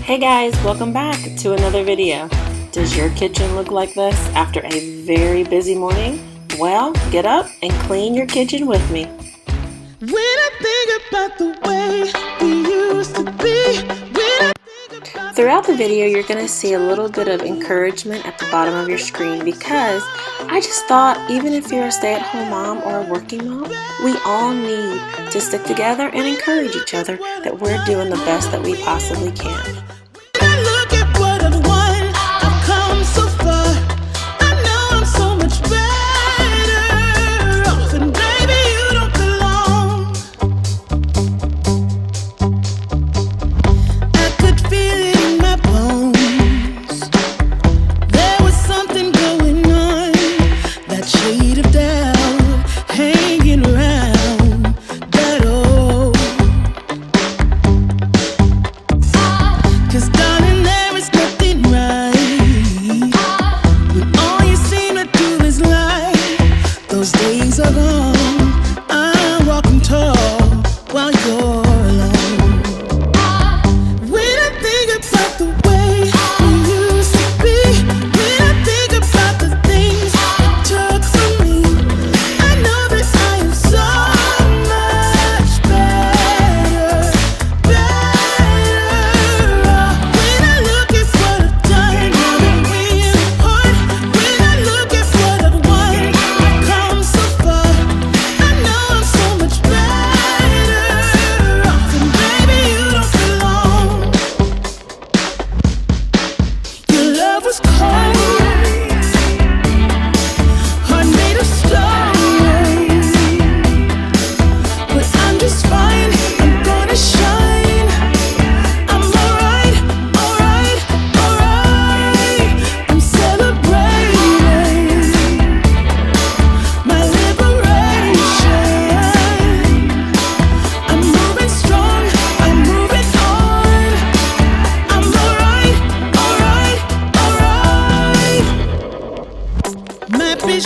Hey guys, welcome back to another video. Does your kitchen look like this after a very busy morning? Well, get up and clean your kitchen with me. When I think about the way we used to be, Throughout the video, you're going to see a little bit of encouragement at the bottom of your screen because I just thought even if you're a stay-at-home mom or a working mom, we all need to stick together and encourage each other that we're doing the best that we possibly can.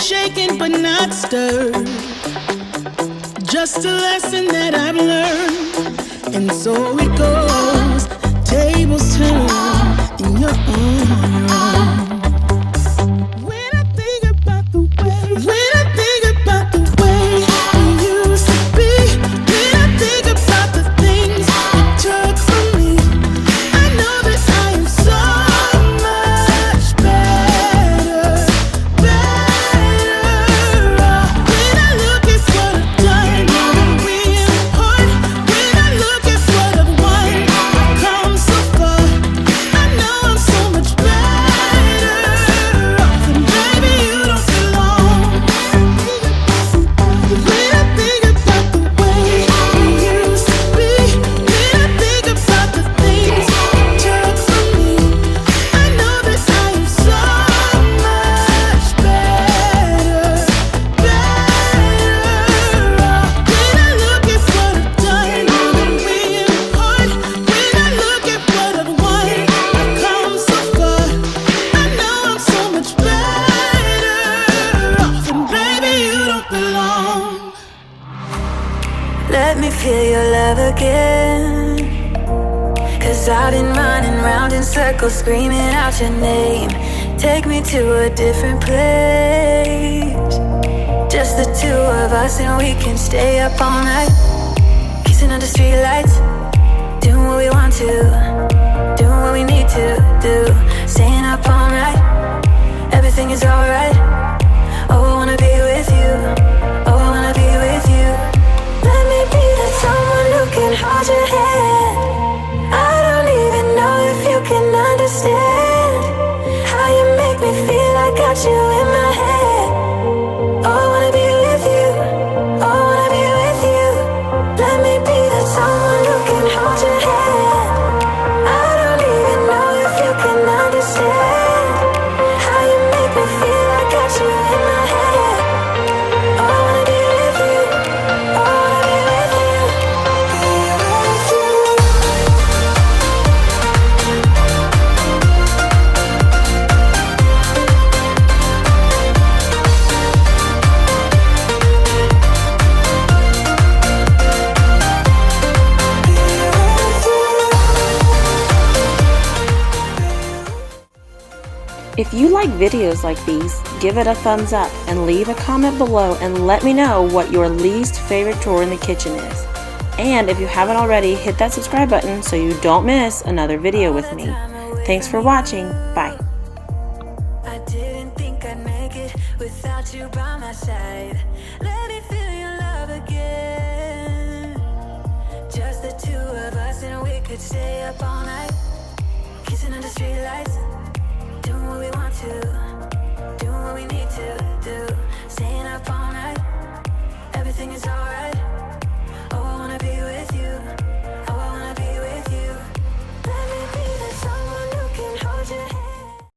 shaken but not stirred, just a lesson that I've learned. And so it goes, tables turn, and you're on your own. When I think about the way we used to be, when I think about the things you took from me, I know that I am so much better off. When I look at what I've done, now that we're apart, when I look at what I've won, I've come so far. I know I'm so much better off, and baby, you don't belong. When I think about the way we used to be, when I think about the things you took from me, I know that I am so much better off. When I look at what I've done, now that we're apart, when I look at what I've won, I've come so far. I know I'm so much better off, and baby, you don't belong. Let me feel your love again, 'cause I've been running round in circles screaming out your name. Take me to a different place, just the two of us, and we can stay up all night, kissing under streetlights, doing what we want to, doing what we need to do, staying up all night, everything is alright. Oh, I wanna be with you, oh, I wanna be with you. Let me be that someone who can hold your hand. I don't even know if you can understand how you make me feel. I got you in my head. Oh, I wanna be with you, oh, I wanna be with you. Let me be that someone who can hold your hand. I don't even know if you can understand how you make me feel. I got If you like videos like these, give it a thumbs up and leave a comment below and let me know what your least favorite chore in the kitchen is. And if you haven't already, hit that subscribe button so you don't miss another video with me. Thanks for watching. Bye. I didn't think I'd make it without you by my side. Let me feel your love again. Just the two of us and we could stay up all night, kissing under streetlights, doing what we want.